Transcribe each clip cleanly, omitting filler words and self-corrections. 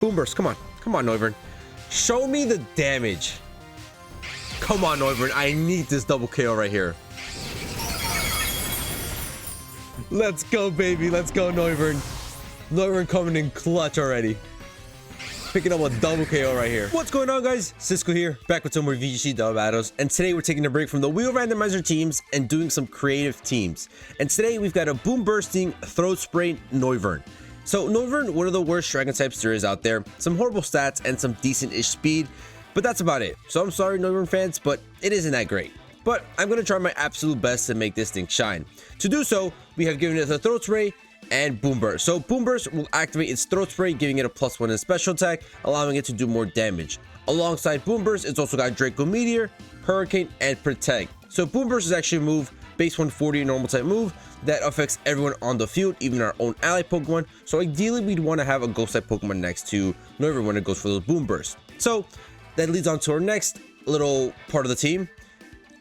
Boomburst, come on. Come on, NOIVERN. Show me the damage. Come on, NOIVERN. I need this double KO right here. Let's go, baby. Let's go, NOIVERN. NOIVERN coming in clutch already. Picking up a double KO right here. What's going on, guys? Cisco here, back with some more VGC double battles. And today we're taking a break from the wheel randomizer teams and doing some creative teams. And today we've got a boom bursting throat spray NOIVERN. So NOIVERN, one of the worst dragon types there is out there. Some horrible stats and some decent-ish speed, but that's about it. So I'm sorry, NOIVERN fans, but it isn't that great. But I'm going to try my absolute best to make this thing shine. To do so, we have given it the throat spray and BOOMBURST. So BOOMBURST will activate its throat spray, giving it a +1 in special attack, allowing it to do more damage. Alongside BOOMBURST, it's also got Draco Meteor, Hurricane, and Protect. So BOOMBURST is actually a move, base 140 normal type move, that affects everyone on the field, even our own ally Pokemon. So ideally, we'd want to have a ghost type Pokemon next to NOIVERN when it goes for those BOOMBURST. So that leads on to our next little part of the team.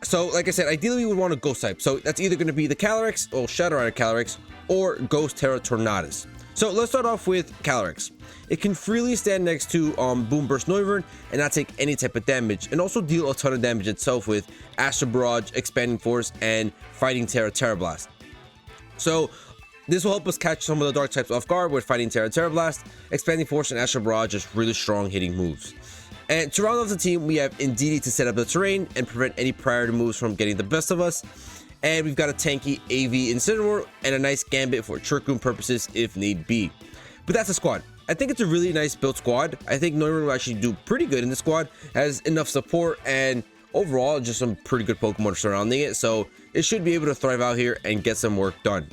So like I said, ideally we would want a ghost type. So that's either going to be the Calyrex or Shadow Rider Calyrex or Ghost Terra Tornadus. So let's start off with Calyrex. It can freely stand next to BOOMBURST NOIVERN and not take any type of damage, and also deal a ton of damage itself with Astral Barrage, Expanding Force, and Fighting Terra Terra Blast. So this will help us catch some of the dark types off guard with Fighting Terra Terra Blast, Expanding Force, and Astral Barrage, just really strong hitting moves. And to round off the team, we have Indeedee to set up the terrain and prevent any priority moves from getting the best of us. And we've got a tanky AV Incineroar and a nice Gambit for Trick Room purposes if need be. But that's a squad. I think it's a really nice built squad. I think NOIVERN will actually do pretty good in the squad. Has enough support and overall just some pretty good Pokemon surrounding it. So it should be able to thrive out here and get some work done.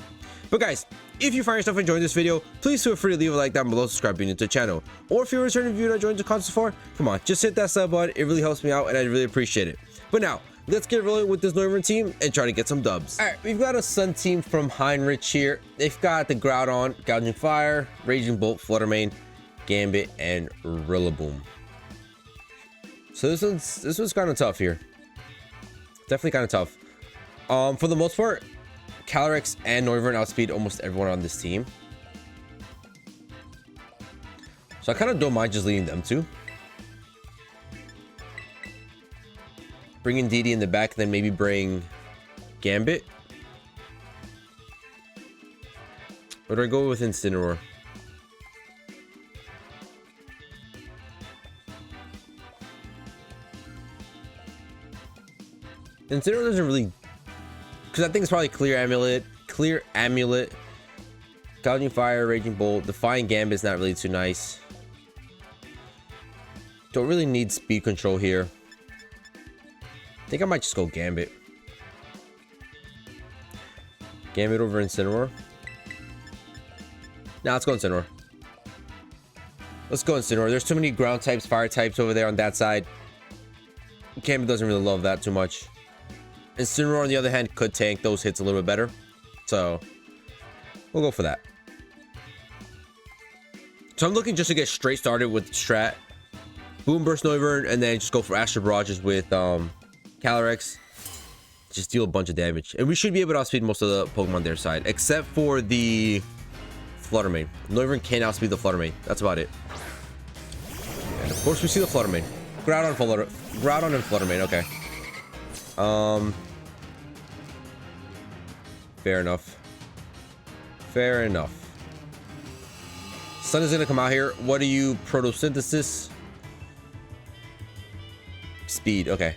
But guys, if you find yourself enjoying this video, please feel free to leave a like down below, subscribing to the channel. Or if you're a returning viewer that joined the content so far, come on, just hit that sub button. It really helps me out and I really appreciate it. But now, let's get rolling with this NOIVERN team and try to get some dubs. All right, we've got a Sun team from Heinrich here. They've got the Groudon, Gouging Fire, Raging Bolt, Flutter Mane, Gambit, and Rillaboom. So this one's kind of tough here. Definitely kind of tough. For the most part, Calyrex and NOIVERN outspeed almost everyone on this team. So I kind of don't mind just leading them too. Bring Indeedee in the back, then maybe bring Gambit. Or do I go with Incineroar? Incineroar doesn't really, because I think it's probably Clear Amulet, Gouging Fire, Raging Bolt. Defying Gambit is not really too nice. Don't really need speed control here. I think I might just go Gambit. Gambit over Incineroar. Nah, let's go Incineroar. Let's go Incineroar. There's too many ground types, fire types over there on that side. Gambit doesn't really love that too much. Incineroar, on the other hand, could tank those hits a little bit better. So, we'll go for that. So I'm looking just to get straight started with Strat. BOOMBURST NOIVERN, and then just go for Astral Barrages with Calyrex. Just deal a bunch of damage. And we should be able to outspeed most of the Pokemon on their side, except for the Flutter Mane. NOIVERN can't outspeed the Flutter Mane. That's about it. And of course, we see the Flutter Mane. Groudon and Flutter Mane, okay. Fair enough. Fair enough. Sun is gonna come out here. What are you? Photosynthesis? Speed, okay.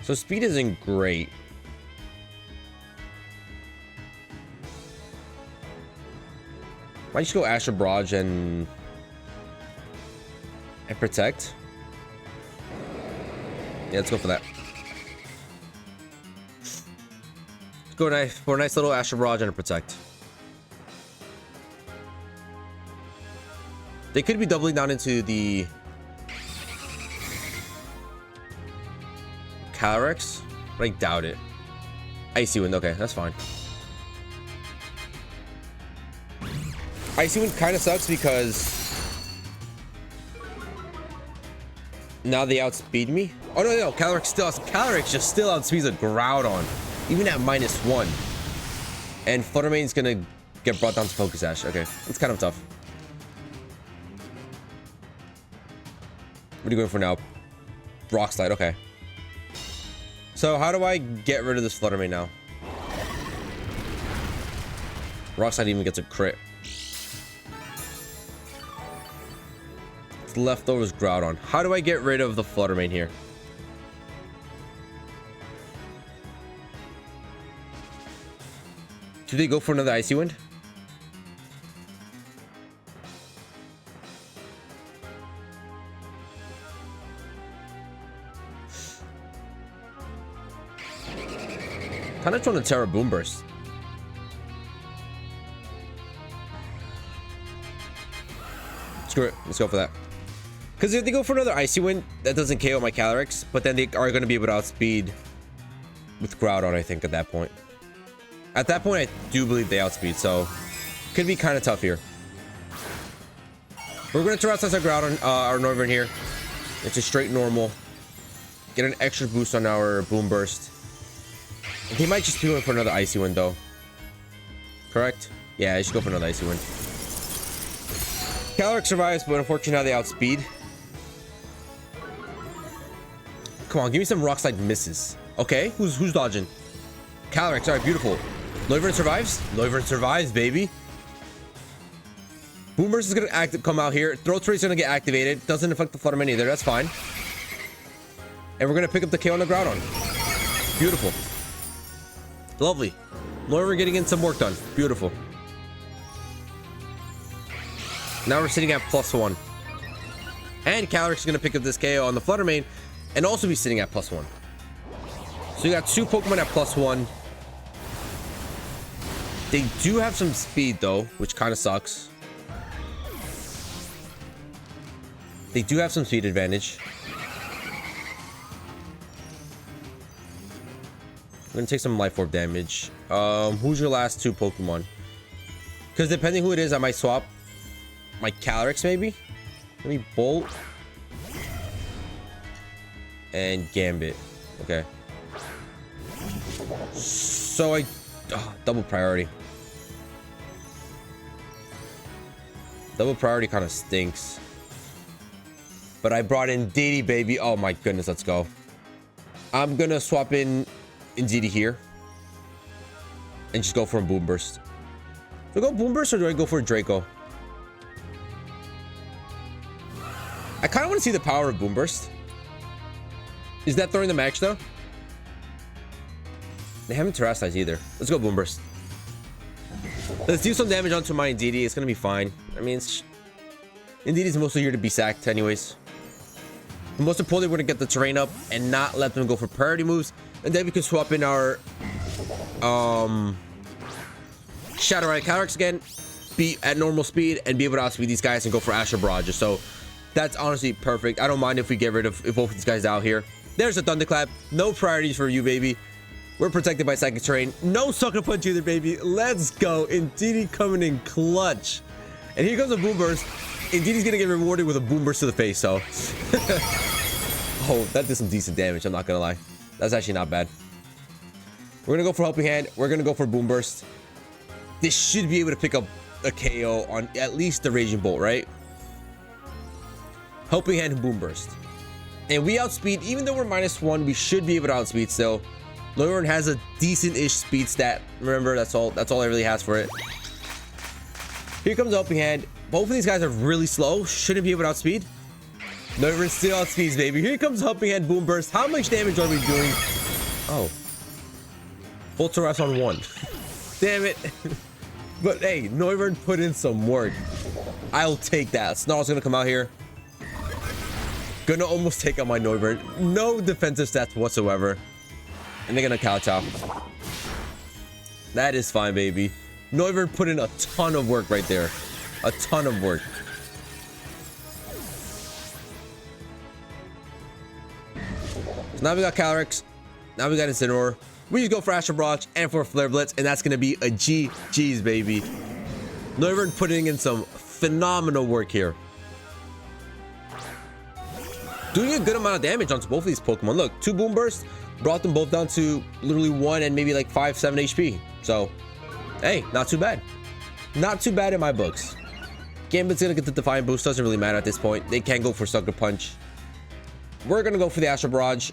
So speed isn't great. Might just go Astral Barrage and Protect. Yeah, let's go for that. Go for a nice little Astral Barrage and a Protect. They could be doubling down into the Calyrex, but I doubt it. Icy Wind, okay, that's fine. Icy Wind kind of sucks because now they outspeed me. Oh no, Calyrex just still outspeeds a Groudon, even at -1. And Flutter Mane's gonna get brought down to Focus Sash. Okay, it's kind of tough. What are you going for now? Rock Slide, okay. So how do I get rid of this Flutter Mane now? Rock Slide even gets a crit. Leftovers Groudon. How do I get rid of the Flutter Mane here? Do they go for another Icy Wind? Kind of trying to Terra Boomburst. Screw it. Let's go for that. Because if they go for another Icy Wind, that doesn't KO my Calyrex, but then they are going to be able to outspeed with Groudon, I think, at that point. At that point, I do believe they outspeed, so could be kind of tough here. We're going to Terrestrialize our Groudon, our Noivern here. It's a straight normal. Get an extra boost on our Boomburst. He might just be going for another Icy Wind, though. Correct? Yeah, I should go for another Icy Wind. Calyrex survives, but unfortunately now they outspeed. Come on, give me some Rock Slide misses. Okay, who's dodging? Calyrex, all right, beautiful. Noivern survives? Noivern survives, baby. Boomburst is going to come out here. Throat Spray is going to get activated. Doesn't affect the Flutter Mane either. That's fine. And we're going to pick up the KO on the Groudon. Beautiful. Lovely. Noivern getting in some work done. Beautiful. Now we're sitting at +1. And Calyrex is going to pick up this KO on the Flutter Mane and also be sitting at +1. So you got 2 Pokemon at +1. They do have some speed though, which kind of sucks. They do have some speed advantage. I'm gonna take some Life Orb damage. Who's your last 2 Pokemon? Because depending who it is, I might swap my Calyrex maybe. Maybe Bolt and Gambit. Okay. So double priority. Double priority kind of stinks. But I brought in Didi, baby. Oh my goodness, let's go. I'm gonna swap in Didi here and just go for a Boomburst. Do I go Boomburst or do I go for a Draco? I kind of want to see the power of Boomburst. Is that throwing the max though? They haven't terrestrialized either. Let's go Boomburst. Let's do some damage onto my Indeedee. It's gonna be fine. I mean, Indeedee's mostly here to be sacked anyways. But most importantly, we're gonna get the terrain up and not let them go for priority moves. And then we can swap in our Shadow Rider Calyrex again, be at normal speed, and be able to outspeed these guys and go for Astral Barrage. So that's honestly perfect. I don't mind if we get rid of both of these guys out here. There's a Thunderclap. No priorities for you, baby. We're protected by Psychic Terrain. No Sucker Punch either, baby. Let's go. Indeedee coming in clutch. And here comes a Boomburst. Indeedee's gonna get rewarded with a Boomburst to the face, so. Oh, that did some decent damage, I'm not gonna lie. That's actually not bad. We're gonna go for Helping Hand. We're gonna go for Boomburst. This should be able to pick up a KO on at least the Raging Bolt, right? Helping Hand and Boomburst. And we outspeed, even though we're -1, we should be able to outspeed still. Noivern has a decent-ish speed stat. Remember, that's all it really has for it. Here comes Helping Hand. Both of these guys are really slow. Shouldn't be able to outspeed. Noivern still outspeeds, baby. Here comes Helping Hand Boomburst. How much damage are we doing? Oh. Full Terras on 1. Damn it. But hey, Noivern put in some work. I'll take that. Snarl's gonna come out here. Gonna almost take out my Noivern. No defensive stats whatsoever. And they're gonna kowtow. That is fine, baby. Noivern put in a ton of work right there. A ton of work. So now we got Calyrex. Now we got Incineroar. We just go for Astral Barrage and for Flare Blitz, and that's gonna be a GG's, baby. Noivern putting in some phenomenal work here. Doing a good amount of damage onto both of these Pokemon. Look, 2 Boombursts brought them both down to literally 1 and maybe like 5, 7 HP. So, hey, not too bad. Not too bad in my books. Gambit's gonna get the Defiant Boost. Doesn't really matter at this point. They can go for Sucker Punch. We're gonna go for the Astral Barrage.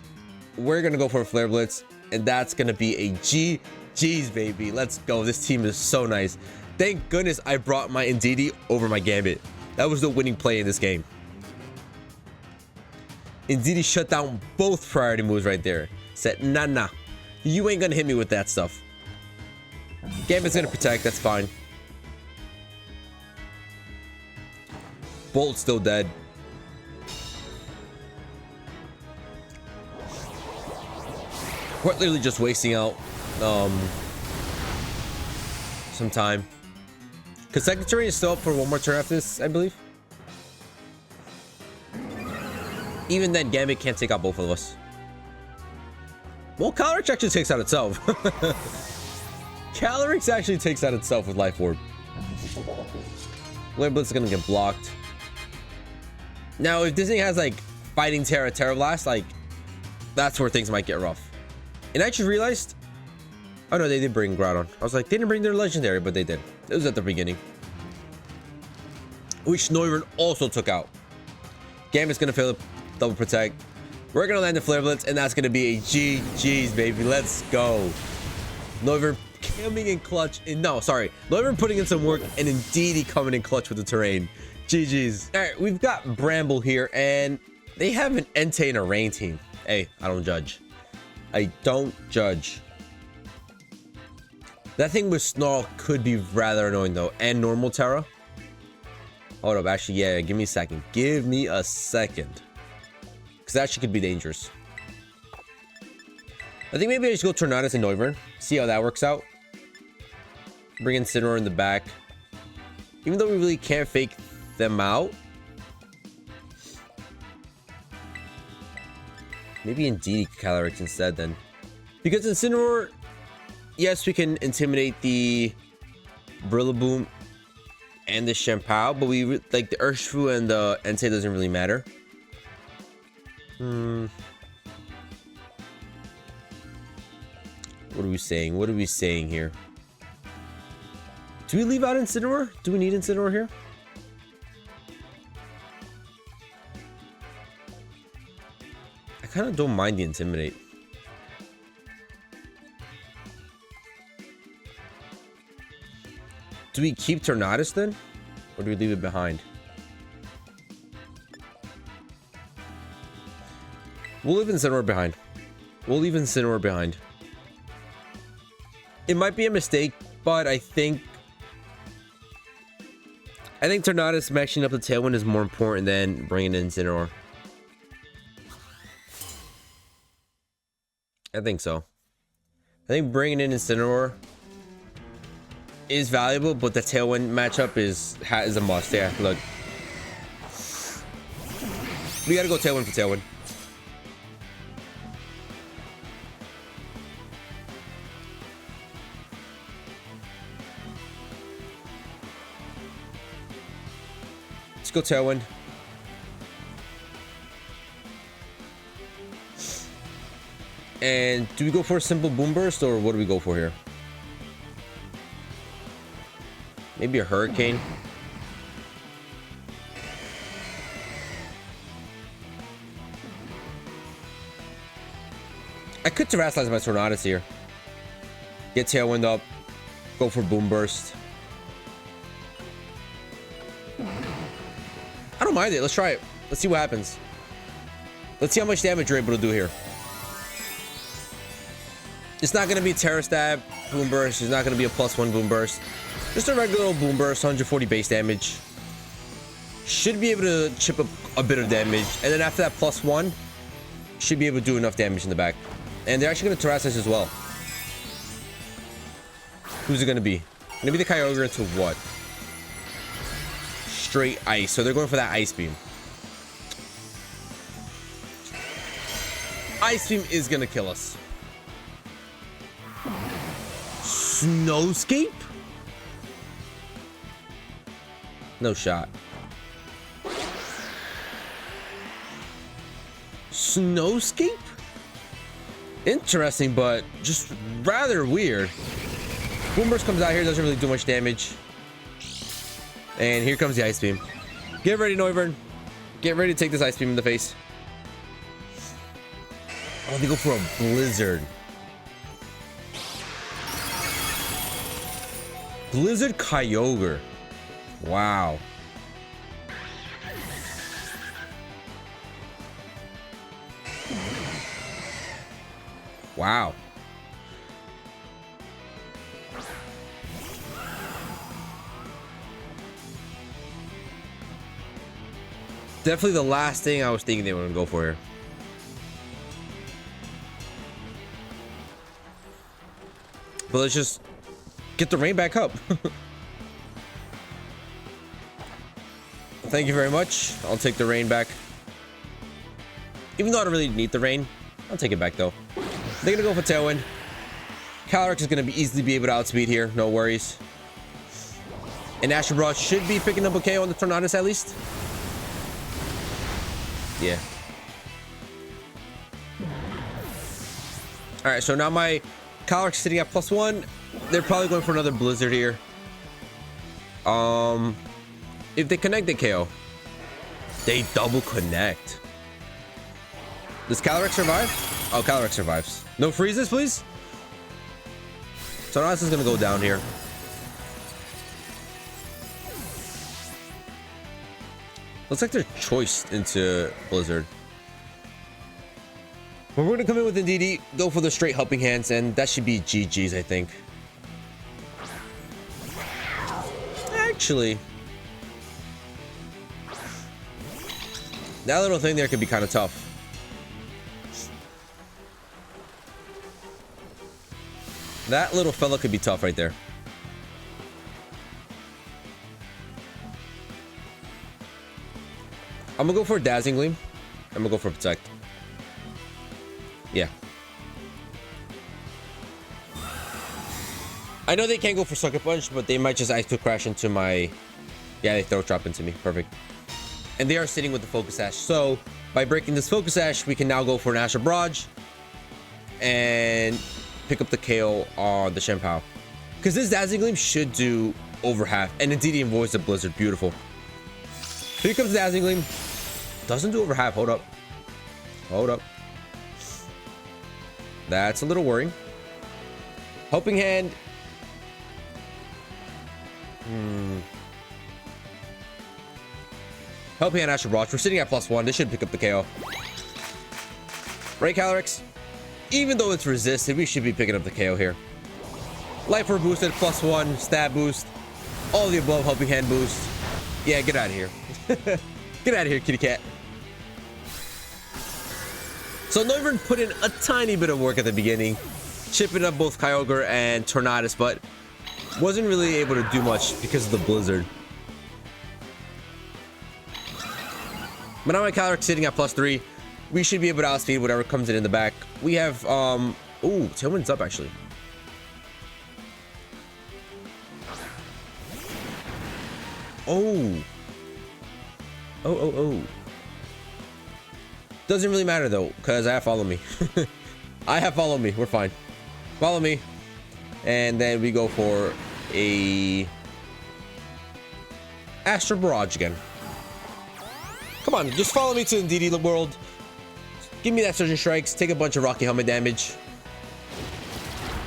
We're gonna go for a Flare Blitz, and that's gonna be a GG's, baby. Let's go. This team is so nice. Thank goodness I brought my Indeedee over my Gambit. That was the winning play in this game. Indeedee shut down both priority moves right there. Said, nah, you ain't gonna hit me with that stuff. Gambit's gonna protect, that's fine. Bolt's still dead. We're literally just wasting out some time. Because second terrain is still up for one more turn after this, I believe. Even then, Gambit can't take out both of us. Well, Calyrex actually takes out itself. Calyrex actually takes out itself with Life Orb. Flare Blitz is gonna get blocked. Now, if Disney has like Fighting Terra, Terra Blast, like that's where things might get rough. And I just realized, oh no, they did bring Groudon. I was like, they didn't bring their legendary, but they did. It was at the beginning, which NOIVERN also took out. Gambit's gonna fail the double protect. We're gonna land the Flare Blitz, and that's gonna be a GG's, baby. Let's go. NOIVERN coming in clutch. NOIVERN putting in some work, and Indeedee coming in clutch with the terrain. GG's. All right, we've got Bramble here, and they have an Entei and a Rain team. Hey, I don't judge. I don't judge. That thing with Snarl could be rather annoying though, and normal Terra. Hold up, actually, yeah, give me a second. Give me a second. Because that actually could be dangerous. I think maybe I just go Tornadus and NOIVERN. See how that works out. Bring in Incineroar in the back. Even though we really can't fake them out. Maybe Indeedee Calyrex instead then. Because Incineroar, yes, we can intimidate the Brillaboom and the Shampoo, but we like the Urshifu and the Entei doesn't really matter. What are we saying? What are we saying here? Do we leave out Incineroar? Do we need Incineroar here? I kind of don't mind the Intimidate. Do we keep Tornadus then? Or do we leave it behind? We'll leave Incineroar behind. We'll leave Incineroar behind. It might be a mistake, but I think Tornadus matching up the Tailwind is more important than bringing in Incineroar. I think so. I think bringing in Incineroar is valuable, but the Tailwind matchup is a must. Yeah, look. We gotta go Tailwind for Tailwind. Let's go Tailwind. And do we go for a simple Boomburst, or what do we go for here? Maybe a Hurricane. I could Terrasilize my Tornadus here. Get Tailwind up. Go for Boomburst. I don't mind it. Let's try it. Let's see what happens. Let's see how much damage you're able to do here. It's not going to be Terra Stab Boomburst. It's not going to be a +1 Boomburst. Just a regular old Boomburst, 140 base damage. Should be able to chip up a bit of damage. And then after that +1, should be able to do enough damage in the back. And they're actually going to Terrasilize as well. Who's it going to be? Going to be the Kyogre into what? Straight Ice. So they're going for that Ice Beam. Ice Beam is going to kill us. Snowscape? No shot. Snowscape? Interesting, but just rather weird. Boomburst comes out here, doesn't really do much damage. And here comes the Ice Beam. Get ready, NOIVERN. Get ready to take this Ice Beam in the face. Oh, they go for a Blizzard. Blizzard Kyogre. Wow. Wow. Definitely the last thing I was thinking they were gonna go for here. But let's just get the rain back up. Thank you very much. I'll take the rain back. Even though I don't really need the rain, I'll take it back though. They're gonna go for Tailwind. Calyrex is gonna easily be able to outspeed here, no worries. And Astral Barrage should be picking up a KO on the Tornadus at least. Yeah. All right, so now my Calyrex sitting at +1. They're probably going for another Blizzard here. If they connect the KO, they double connect. Does Calyrex survive? Oh, Calyrex survives. No freezes, please. Tornadus is gonna go down here. Looks like they're choiced into Blizzard. But we're gonna come in with Indeedee, go for the straight helping hands, and that should be GG's, I think. Actually, that little thing there could be kind of tough. That little fella could be tough right there. I'm gonna go for a Dazzling Gleam. I'm gonna go for Protect. Yeah. I know they can't go for Sucker Punch, but they might just Ice Quick Crash into my... Yeah, they Throat Drop into me. Perfect. And they are sitting with the Focus Sash. So, by breaking this Focus Sash, we can now go for an Astral Barrage and pick up the KO on the Shenpao. Because this Dazzling Gleam should do over half. And Indeedee avoids the Blizzard. Beautiful. Here comes the Dazzling Gleam. Doesn't do over half. Hold up. Hold up. That's a little worrying. Helping Hand. Helping Hand, Astral Barrage. We're sitting at +1. This should pick up the KO. Right, Calyrex? Even though it's resisted, we should be picking up the KO here. Life Orb boosted, +1. Stab boost. All the above. Helping Hand boost. Yeah, get out of here. Get out of here, kitty cat. So NOIVERN put in a tiny bit of work at the beginning, chipping up both Kyogre and Tornadus, but wasn't really able to do much because of the Blizzard. But now my Calyrex sitting at +3. We should be able to outspeed whatever comes in the back. We have, ooh, Tailwind's up actually. Oh. Oh. Doesn't really matter though, because I have Follow Me. I have Follow Me. We're fine. Follow Me. And then we go for a Astral Barrage again. Come on, just follow me to Indeedee world. Give me that Surging Strikes. Take a bunch of Rocky Helmet damage.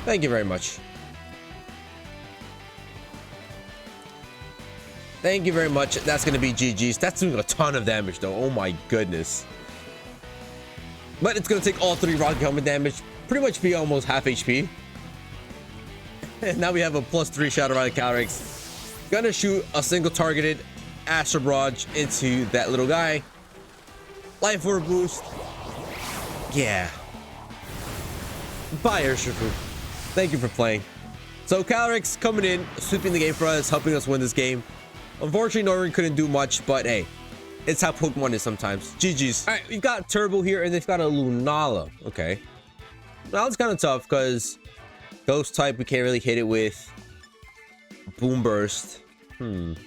Thank you very much. Thank you very much. That's going to be GG's. That's doing a ton of damage, though. Oh, my goodness. But it's going to take all 3 Rocky Helmet damage. Pretty much be almost half HP. And now we have a +3 Shadow Rider Calyrex. Gonna shoot a single targeted Astral Barrage into that little guy. Life Orb boost. Yeah. Bye, Urshifu. Thank you for playing. So Calyrex coming in, sweeping the game for us, helping us win this game. Unfortunately, NOIVERN couldn't do much, but hey, it's how Pokemon is sometimes. GG's. All right, we've got Turbo here, and they've got a Lunala. Okay. Now it's kind of tough because Ghost type, we can't really hit it with Boomburst. But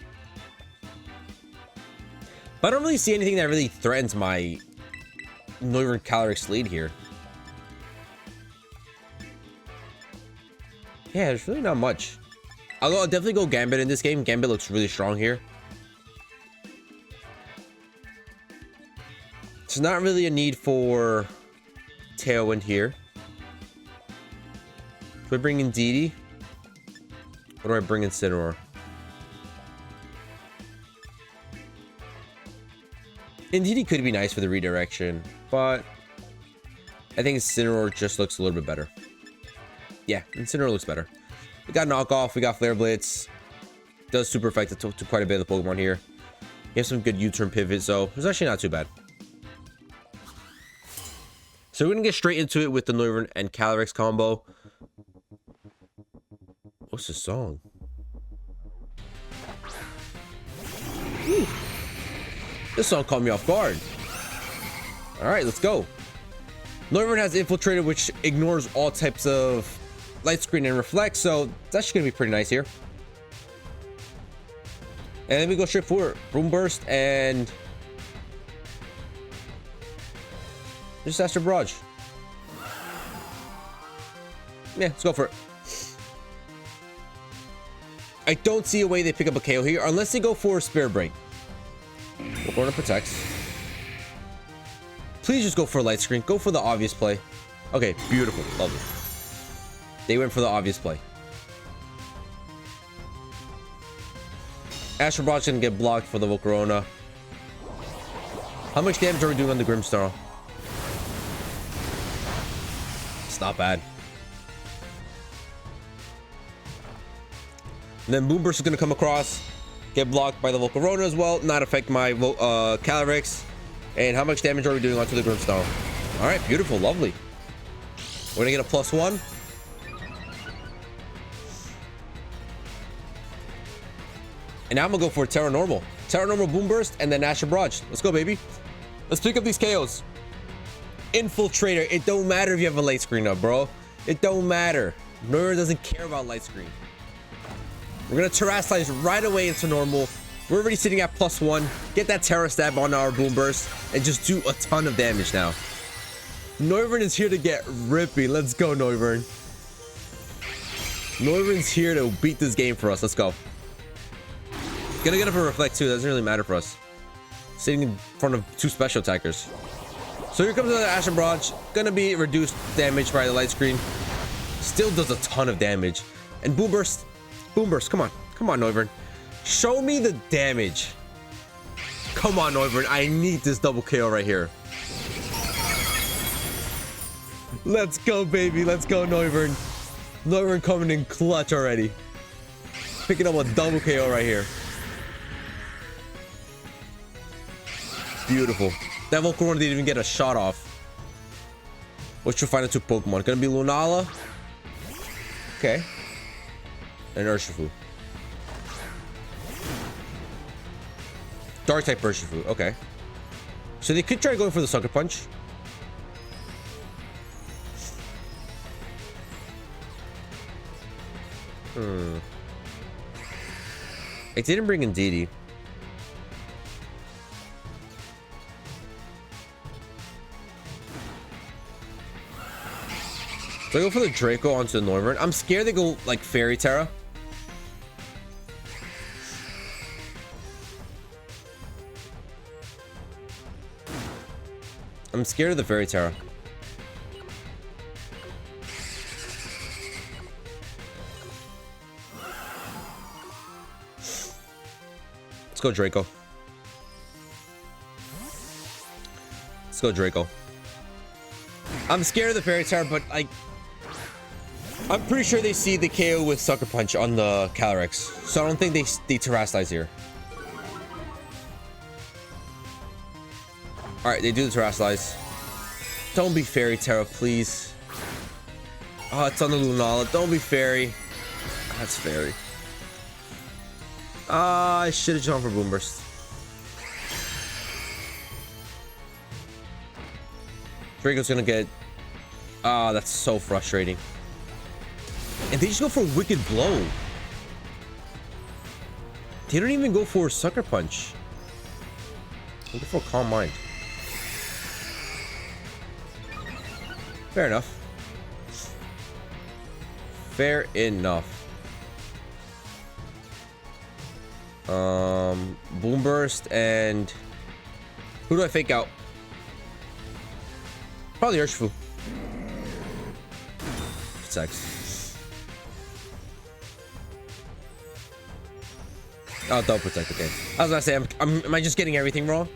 I don't really see anything that really threatens my NOIVERN Calyrex lead here. Yeah, there's really not much. I'll definitely go Gambit in this game. Gambit looks really strong here. It's not really a need for Tailwind here. Do I bring in Didi? Or do I bring in Incineroar? Didi could be nice for the redirection, but I think Incineroar just looks a little bit better. Yeah, Incineroar looks better. We got Knockoff, we got Flare Blitz. Does super effect to quite a bit of the Pokemon here. You have some good U-turn pivot, so it's actually not too bad. So we're gonna get straight into it with the Noivern and Calyrex combo. What's the song? Whew. This song caught me off guard. Alright, let's go. Noivern has Infiltrator, which ignores all types of Light Screen and Reflect, so that's actually gonna be pretty nice here. And then we go straight for BOOMBURST and just Astral Barrage. Yeah, let's go for it. I don't see a way they pick up a KO here unless they go for Spirit Break. Corner protects. Please just go for a Light Screen. Go for the obvious play. Okay, beautiful. Lovely. They went for the obvious play. Astral Barrage gonna get blocked for the Volcarona. How much damage are we doing on the Grimmsnarl? It's not bad. And then BOOMBURST is gonna come across, get blocked by the Volcarona as well, not affect my Calyrex. And how much damage are we doing onto the Grimmsnarl? All right, beautiful, lovely. We're gonna get a +1. And now I'm gonna go for a Terra Normal. Terra Normal BOOMBURST and then Astral Barrage. Let's go, baby. Let's pick up these KOs. Infiltrator. It don't matter if you have a Light Screen up, bro. It don't matter. Noivern doesn't care about Light Screen. We're gonna Terrasilize right away into normal. We're already sitting at +1. Get that Terra Stab on our BOOMBURST and just do a ton of damage now. Noivern is here to get rippy. Let's go, Noivern. Noivern's here to beat this game for us. Let's go. Gonna get up a Reflect too. Doesn't really matter for us. Sitting in front of 2 special attackers. So here comes another Astral Barrage. Gonna be reduced damage by the Light Screen. Still does a ton of damage. And BOOMBURST. BOOMBURST, come on. Come on, Noivern. Show me the damage. Come on, Noivern. I need this double KO right here. Let's go, baby. Let's go, Noivern. Noivern coming in clutch already. Picking up a double KO right here. Beautiful. That Volcarona didn't even get a shot off. What's your final 2 Pokemon? Gonna be Lunala. Okay. And Urshifu. Dark type Urshifu. Okay. So they could try going for the Sucker Punch. I didn't bring in Didi. So I go for the Draco onto the Noivern. I'm scared they go like Fairy Terra. I'm scared of the Fairy Terra. Let's go Draco. Let's go Draco. I'm scared of the Fairy Terra, but like, I'm pretty sure they see the KO with Sucker Punch on the Calyrex, so I don't think they Terrasilize here. All right, they do the Terrasilize. Don't be Fairy Terra, please. Oh, it's on the Lunala. Don't be Fairy. That's Fairy. I should have gone for BOOMBURST. Draco's gonna get... Ah, that's so frustrating. And they just go for Wicked Blow. They don't even go for Sucker Punch. They go for Calm Mind. Fair enough. Fair enough. BOOMBURST and... Who do I fake out? Probably Urshifu. protects. Oh, double protect. Okay. I was gonna say, am I just getting everything wrong?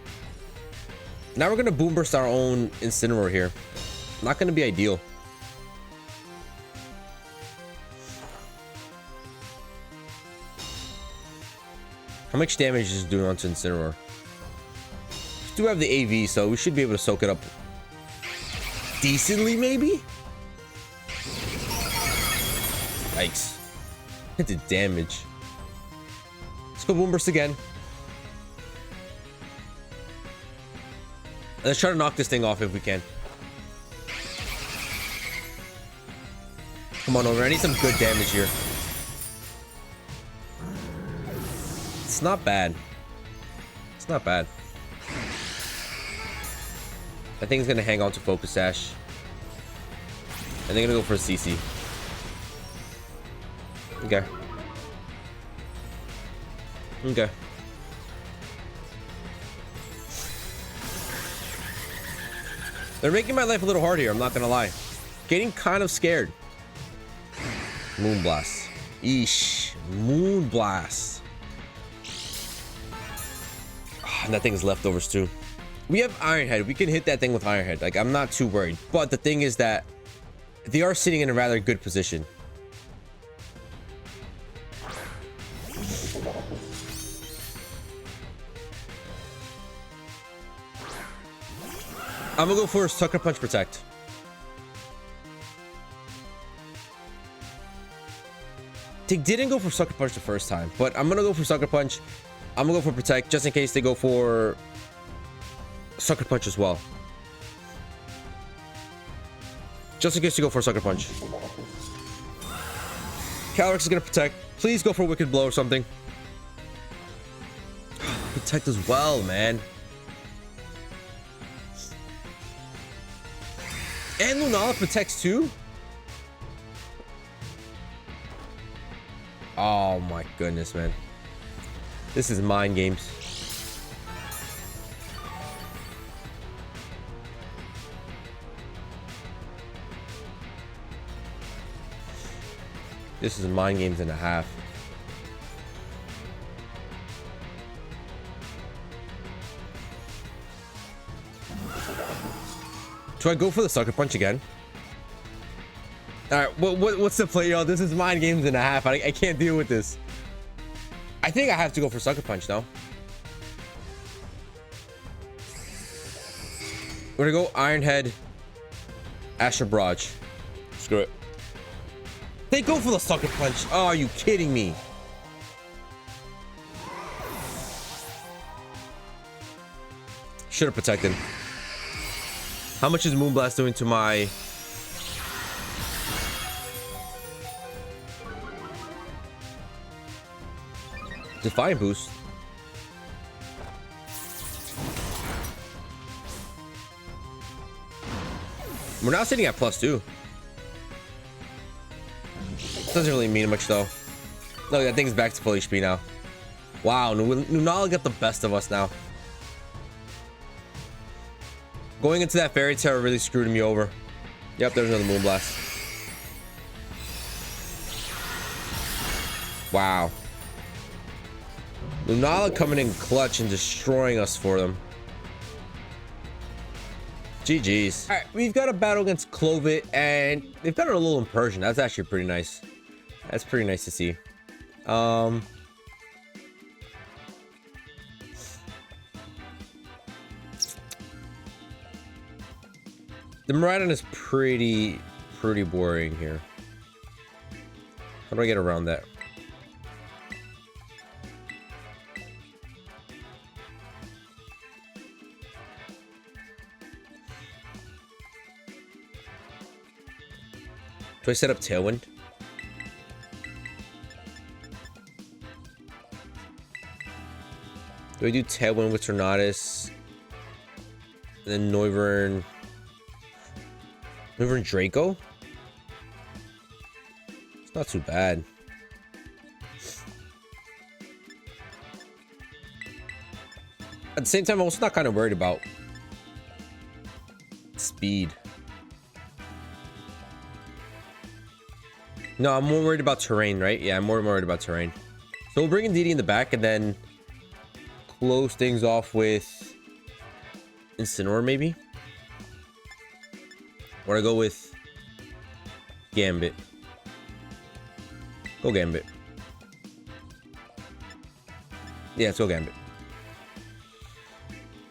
Now we're gonna boom burst our own Incineroar here. Not gonna be ideal. How much damage is it doing onto Incineroar? We do have the AV, so we should be able to soak it up decently, maybe? Yikes. Hit the damage. Let's go Boomburst again. Let's try to knock this thing off if we can. Come on over. I need some good damage here. It's not bad. It's not bad. I think it's gonna hang on to Focus Sash. And they're gonna go for a CC. Okay. Okay. They're making my life a little hard here, I'm not gonna lie. Getting kind of scared. Moonblast. Eesh. Moonblast. Oh, and that thing's leftovers too. We have Iron Head. We can hit that thing with Iron Head. Like, I'm not too worried. But the thing is that they are sitting in a rather good position. I'm gonna go for Sucker Punch Protect. They didn't go for Sucker Punch the first time, but I'm gonna go for Sucker Punch. I'm gonna go for Protect just in case they go for Sucker Punch as well. Just in case you go for Sucker Punch. Calyrex is gonna Protect. Please go for Wicked Blow or something. Protect as well, man. And Lunala protects too? Oh my goodness, man. This is mind games. This is mind games and a half. Do I go for the Sucker Punch again? All right, what's the play, y'all? This is mind games and a half. I can't deal with this. I think I have to go for Sucker Punch now. We're gonna go Iron Head, Astral Barrage. Screw it. They go for the Sucker Punch. Oh, are you kidding me? Should have protected. How much is Moonblast doing to my... Defiant Boost? We're now sitting at +2. Doesn't really mean much though. Look, that thing's back to full HP now. Wow, Lunala got the best of us now. Going into that Fairy Tail really screwed me over. Yep, there's another Moonblast. Wow. Lunala coming in clutch and destroying us for them. GG's. All right, we've got a battle against Clovit, and they've got a little Impersion. That's actually pretty nice. That's pretty nice to see. The Miraidon is pretty boring here. How do I get around that? Do I set up Tailwind? Do I do Tailwind with Tornadus? And then Noivern Draco? It's not too bad. At the same time, I'm also not kind of worried about speed. No, I'm more worried about terrain, right? Yeah, I'm more worried about terrain. So we'll bring Indigo in the back and then close things off with Incineroar, maybe. Or I go with Gambit. Go Gambit. Yeah, let's go Gambit.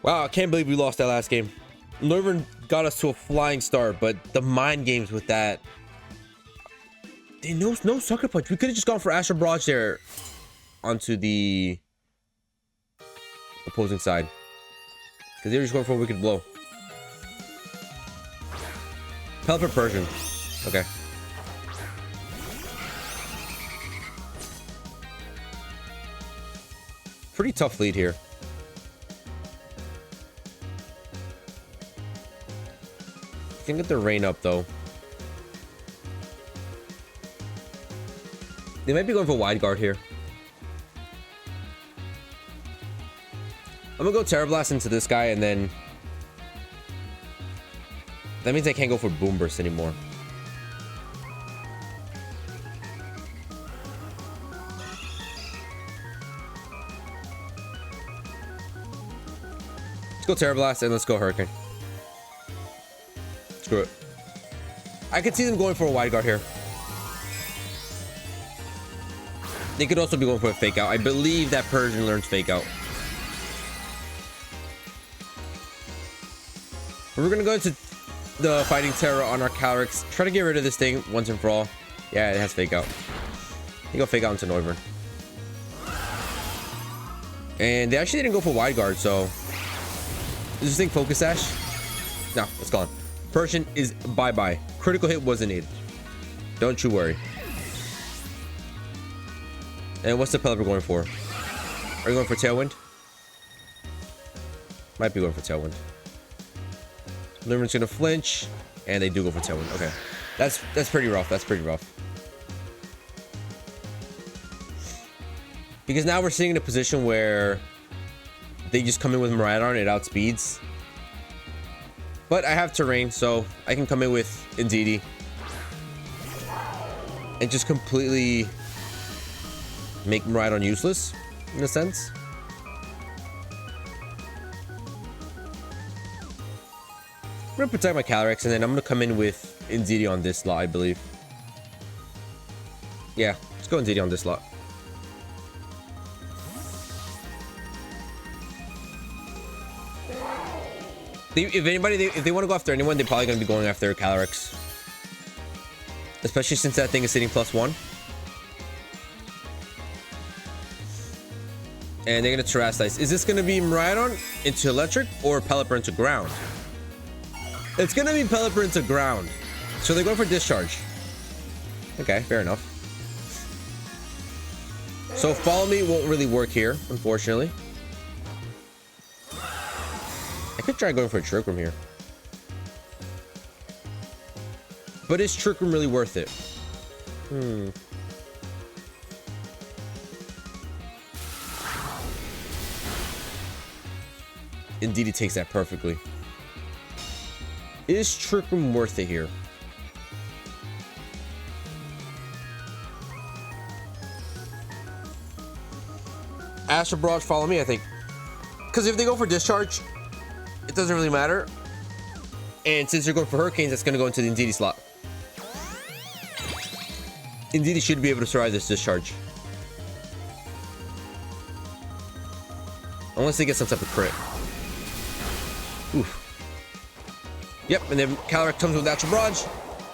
Wow, I can't believe we lost that last game. Noivern got us to a flying start, but the mind games with that. No sucker punch. We could have just gone for Astral Barrage there onto the opposing side. Because they were just going for a Wicked Blow. Pelipper Persian. Okay. Pretty tough lead here. Can get the rain up though. They might be going for Wide Guard here. I'm gonna go Terra Blast into this guy, and then that means I can't go for Boomburst anymore. Let's go Terra Blast and let's go Hurricane. Screw it. I could see them going for a Wide Guard here. They could also be going for a Fake Out. I believe that Persian learns Fake Out. We're gonna go into the Fighting Terra on our Calyrex. Try to get rid of this thing once and for all. Yeah, it has Fake Out. You go Fake Out into Noivern. And they actually didn't go for Wide Guard, so... Is this thing Focus Sash? No, it's gone. Persian is bye-bye. Critical hit wasn't needed. Don't you worry. And what's the Pelipper going for? Are you going for Tailwind? Might be going for Tailwind. Noivern's gonna flinch, and they do go for Tailwind. Okay, that's pretty rough. That's pretty rough. Because now we're sitting in a position where they just come in with Miraidon, it outspeeds. But I have terrain, so I can come in with Indeedee and just completely make Miraidon useless, in a sense. I'm gonna protect my Calyrex, and then I'm gonna come in with Indeedee on this slot, I believe. Yeah, let's go Indeedee on this slot. If they want to go after anyone, they're probably gonna be going after Calyrex. Especially since that thing is sitting +1. And they're gonna Terrasilize. Is this gonna be Miraidon into Electric or Pelipper into Ground? It's gonna be Pelipper into Ground. So they're going for Discharge. Okay, fair enough. So Follow Me won't really work here, unfortunately. I could try going for a Trick Room here. But is Trick Room really worth it? Indeed, it takes that perfectly. Is Trick Room worth it here? Astral Barrage, Follow Me, I think. Because if they go for Discharge, it doesn't really matter. And since they're going for Hurricanes, that's going to go into the Indeedee slot. Indeedee should be able to survive this Discharge. Unless they get some type of crit. Oof. Yep, and then Calyrex comes with Astral Barrage.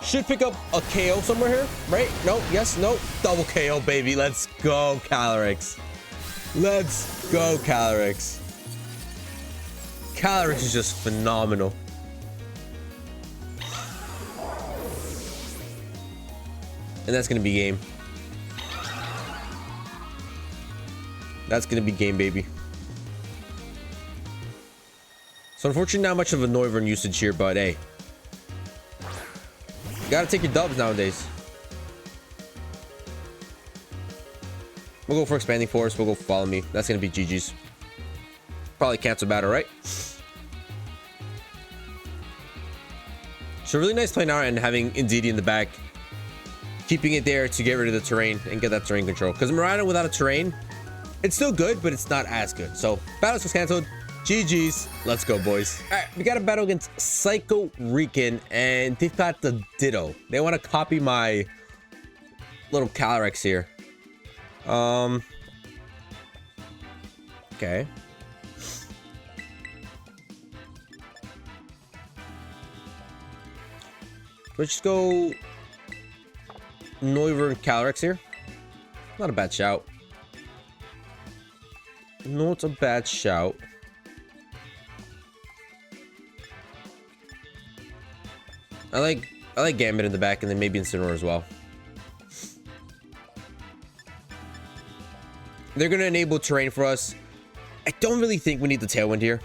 Should pick up a KO somewhere here, right? No, yes, no. Double KO, baby. Let's go, Calyrex. Let's go, Calyrex. Calyrex is just phenomenal. And that's going to be game. That's going to be game, baby. So unfortunately, not much of a Noivern usage here, but hey. You gotta take your dubs nowadays. We'll go for Expanding Force. We'll go Follow Me. That's gonna be GG's. Probably cancel battle, right? So really nice play now and having Indeedee in the back keeping it there to get rid of the terrain and get that terrain control. Because Miranda without a terrain, it's still good, but it's not as good. So battle was canceled. GG's. Let's go, boys. All right, we got a battle against Psycho Rican, and they've got the Ditto. They want to copy my little Calyrex here. Okay. Let's just go NOIVERN Calyrex here. Not a bad shout. No, it's a bad shout. I like Gambit in the back, and then maybe Incineroar as well. They're gonna enable terrain for us. I don't really think we need the Tailwind here.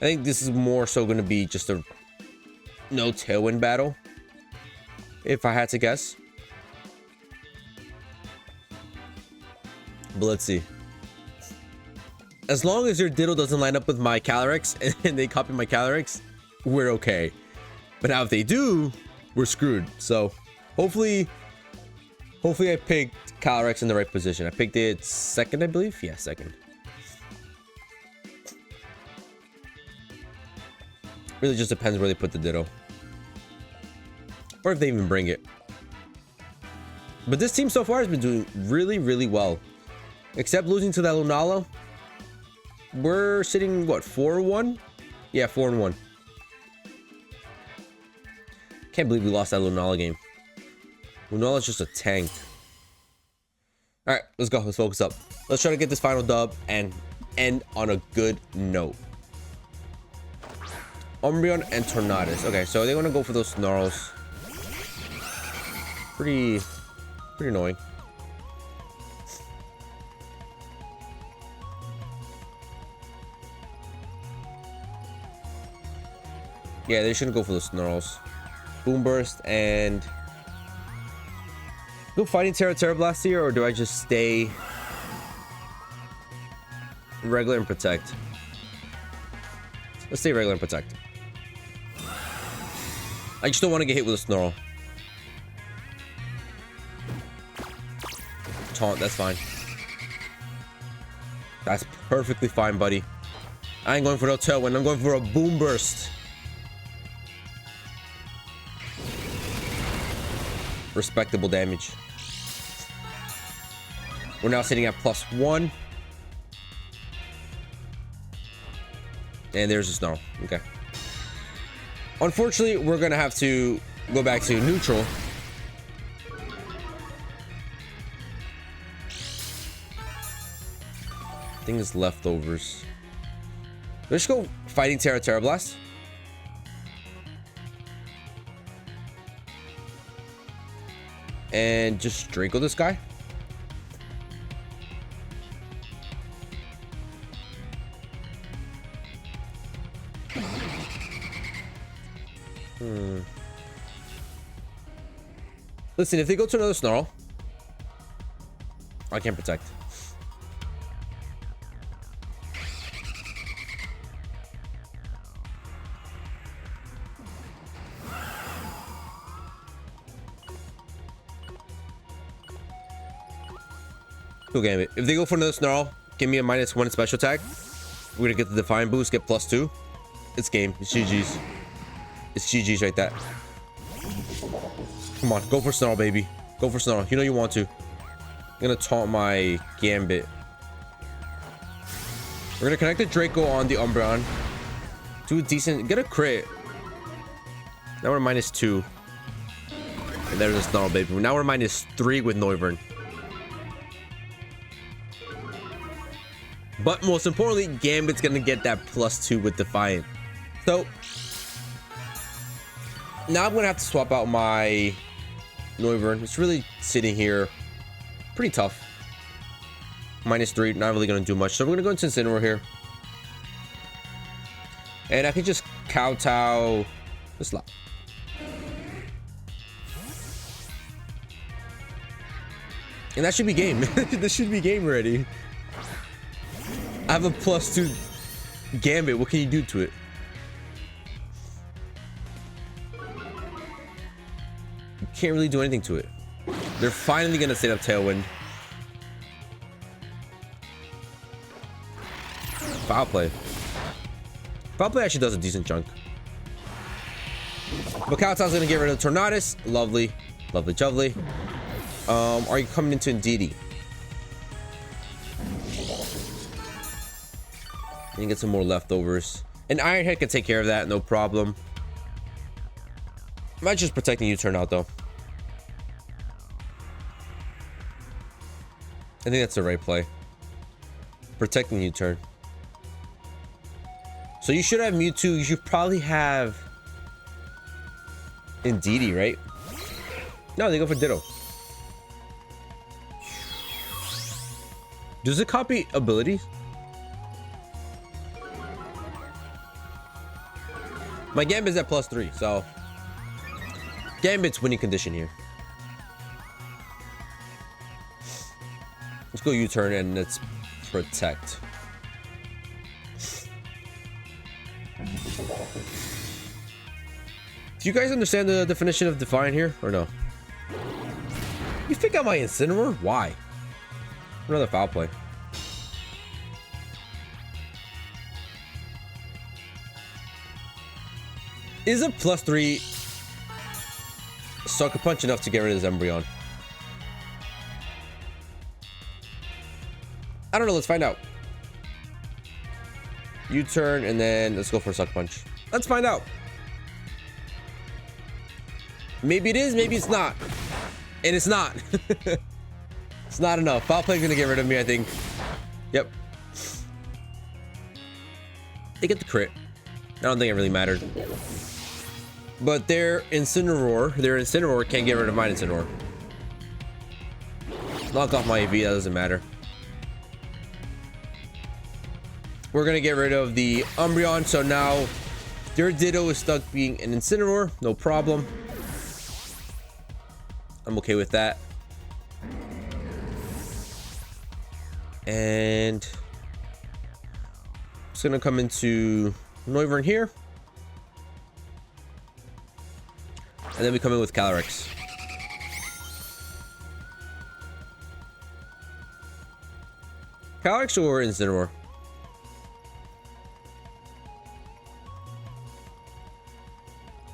I think this is more so gonna be just a no Tailwind battle, if I had to guess. But let's see. As long as your Ditto doesn't line up with my Calyrex and they copy my Calyrex, we're okay. But now if they do, we're screwed. So hopefully I picked Calyrex in the right position. I picked it second, I believe. Yeah, second. Really just depends where they put the Ditto, or if they even bring it. But this team so far has been doing really, really well. Except losing to that Lunala. We're sitting, what, 4-1? Yeah, 4-1. Can't believe we lost that Lunala game. Lunala's just a tank. Alright, let's go. Let's focus up. Let's try to get this final dub and end on a good note. Umbreon and Tornadus. Okay, so they want to go for those Snarls. Pretty annoying. Yeah, they shouldn't go for the Snarls. BOOMBURST and... Go Fighting Terra Blast here, or do I just stay regular and protect? Let's stay regular and protect. I just don't want to get hit with a Snarl. Taunt, that's fine. That's perfectly fine, buddy. I ain't going for no Tailwind, I'm going for a BOOMBURST. Respectable damage. We're now sitting at +1. And there's a Snarl. Okay. Unfortunately, we're gonna have to go back to neutral. I think it's leftovers. Let's go Fighting Terra Blast. And just Draco this guy. Listen, if they go to another Snarl, I can't protect. Cool game it. If they go for another Snarl, give me a -1 special attack. We're gonna get the Defiant boost, get +2. It's game. It's GG's. It's GG's right there. Come on, go for Snarl, baby. Go for Snarl. You know you want to. I'm gonna taunt my Gambit. We're gonna connect the Draco on the Umbreon. Do a decent... Get a crit. Now we're -2. And there's a Snarl, baby. Now we're -3 with NOIVERN. But most importantly, Gambit's gonna get that +2 with Defiant. So... now I'm gonna have to swap out my NOIVERN. It's really sitting here pretty tough. -3, not really gonna do much. So we're gonna go into Incineroar here. And I can just kowtow this lot. And that should be game. This should be game already. I have a +2 Gambit. What can you do to it? can't really do anything to it. They're finally gonna set up Tailwind. Foul play. Foul play actually does a decent chunk. But Kowtow's gonna get rid of Tornadus. Lovely. Lovely, lovely. Are you coming into Indeedee? And you get some more leftovers. And Ironhead can take care of that, no problem. Might just protecting U-turn out though. I think that's the right play. Protecting U-turn. So you should have Mewtwo. You should probably have Indeedee, right? No, they go for Ditto. Does it copy abilities? My Gambit's at +3, so Gambit's winning condition here. Let's go U-turn and let's protect. Do you guys understand the definition of Defiant here or no? You think I might Incineroar? Why? Another foul play. Is a +3 Sucker Punch enough to get rid of this Umbreon? I don't know. Let's find out. U-turn and then let's go for a Sucker Punch. Let's find out. Maybe it is, maybe it's not. And it's not. It's not enough. Foul Play's gonna get rid of me, I think. Yep. They get the crit. I don't think it really mattered. But their Incineroar can't get rid of my Incineroar. Knock off my AV, that doesn't matter. We're gonna get rid of the Umbreon, so now their Ditto is stuck being an Incineroar, no problem. I'm okay with that. And it's gonna come into Noivern here. And then we come in with Calyrex. Calyrex or Incineroar?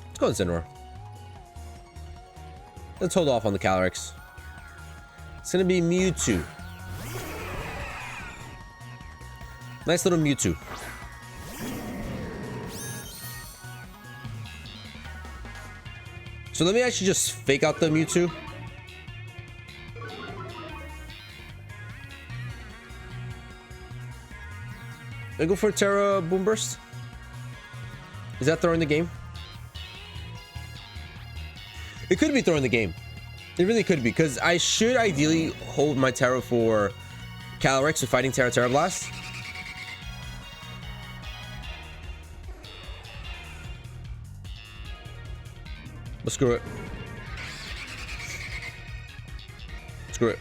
Let's go Incineroar. Let's hold off on the Calyrex. It's gonna be Mewtwo. Nice little Mewtwo. So let me actually just fake out the Mewtwo. I go for Terra Boomburst. Is that throwing the game? It could be throwing the game. It really could be, because I should ideally hold my Terra for Calyrex with fighting Terra Blast. But screw it. Screw it.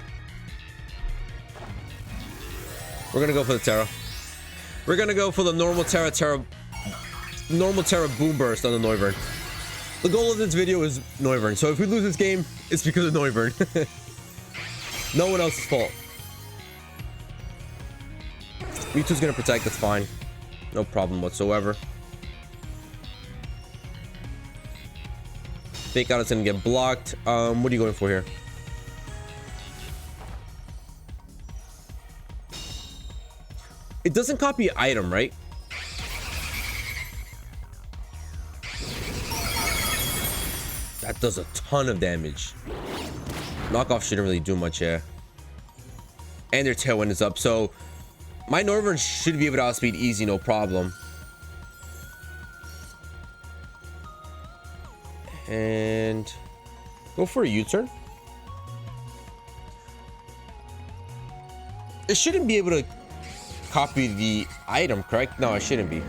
We're gonna go for the Terra. We're gonna go for the normal Terra Boomburst on the Noivern. The goal of this video is Noivern, so if we lose this game, it's because of Noivern. No one else's fault. Mewtwo's gonna protect, that's fine. No problem whatsoever. Fake out, it's gonna get blocked. What are you going for here? It doesn't copy item, right? That does a ton of damage. Knockoff shouldn't really do much here. And their Tailwind is up, so my Noivern should be able to outspeed easy, no problem. And go for a U-turn. It shouldn't be able to copy the item, correct? No, it shouldn't be.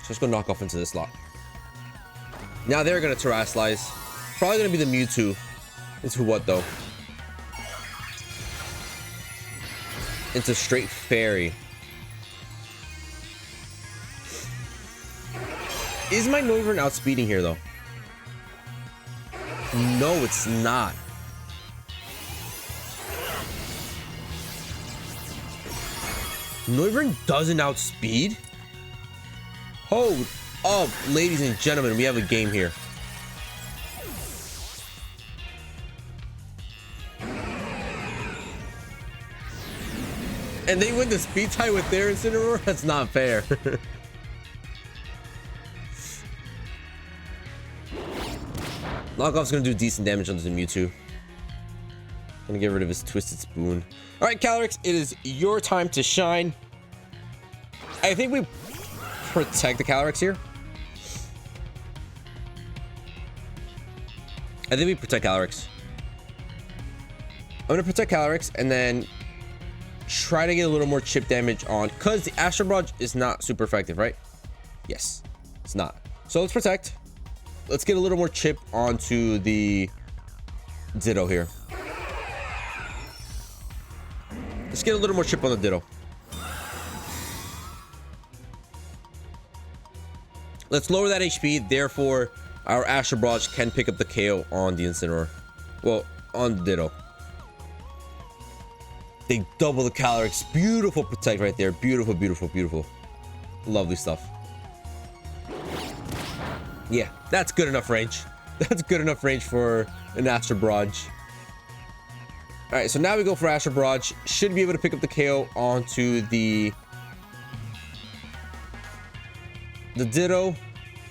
So let's go knock off into this slot. Now they're gonna Terrasilize. Probably gonna be the Mewtwo. Into what though? Into straight Fairy. Is my Noivern outspeeding here though? No, it's not. NOIVERN doesn't outspeed? Hold up, ladies and gentlemen, we have a game here. And they win the speed tie with their Incineroar? That's not fair. Knockoff's gonna do decent damage on the Mewtwo. Gonna get rid of his Twisted Spoon. All right, Calyrex, it is your time to shine. I think we protect the Calyrex here. I think we protect Calyrex. I'm gonna protect Calyrex and then try to get a little more chip damage on, because the Astral Barrage is not super effective, right? Yes, it's not. So let's protect. Let's get a little more chip onto the Ditto here. Let's get a little more chip on the Ditto. Let's lower that HP, therefore our Astral Barrage can pick up the KO on the Incineroar. Well, on the Ditto. They double the Calyrex. Beautiful protect right there. Beautiful, beautiful, beautiful. Lovely stuff. Yeah, that's good enough range. That's good enough range for an Astral Barrage. All right, so now we go for Astral Barrage. Should be able to pick up the KO onto the Ditto,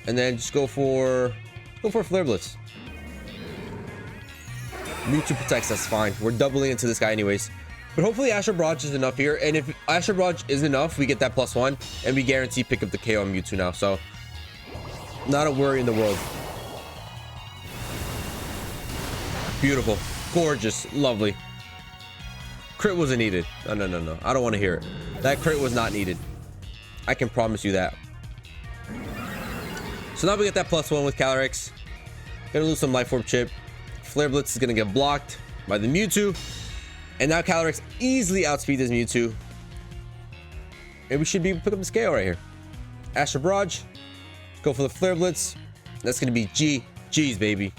and then just go for Flare Blitz. Mewtwo protects, that's fine. We're doubling into this guy anyways. But hopefully Astral Barrage is enough here. And if Astral Barrage is enough, we get that +1. And we guarantee pick up the KO on Mewtwo now. So, not a worry in the world. Beautiful. Gorgeous. Lovely. Crit wasn't needed. No, no, no, no. I don't want to hear it. That crit was not needed. I can promise you that. So now we get that +1 with Calyrex. Gonna lose some Life Orb chip. Flare Blitz is gonna get blocked by the Mewtwo. And now Calyrex easily outspeeds this Mewtwo. And we should be able to pick up the scale right here. Astral Barrage. Go for the Flare Blitz. That's going to be GG's, baby.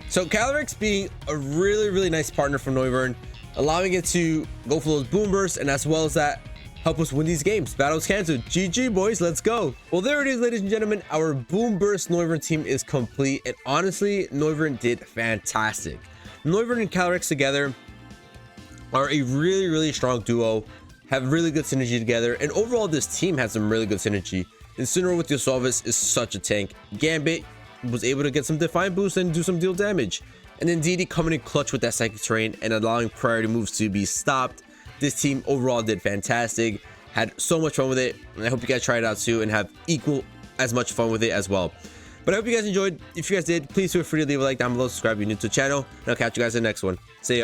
So Calyrex being a really, really nice partner for NOIVERN, allowing it to go for those boom bursts, and as well as that, help us win these games. Battles canceled. GG, boys. Let's go. Well, there it is, ladies and gentlemen. Our boom burst NOIVERN team is complete. And honestly, NOIVERN did fantastic. NOIVERN and Calyrex together are a really, really strong duo, have really good synergy together, and overall this team has some really good synergy. Incineroar with Yosolvis is such a tank. Gambit was able to get some Defiant boost and do some deal damage, and then DD coming in clutch with that Psychic Terrain and allowing priority moves to be stopped. This team overall did fantastic, had so much fun with it, and I hope you guys try it out too and have equal as much fun with it as well. But I hope you guys enjoyed. If you guys did, please feel free to leave a like down below, subscribe if you're new to the channel, and I'll catch you guys in the next one. See ya.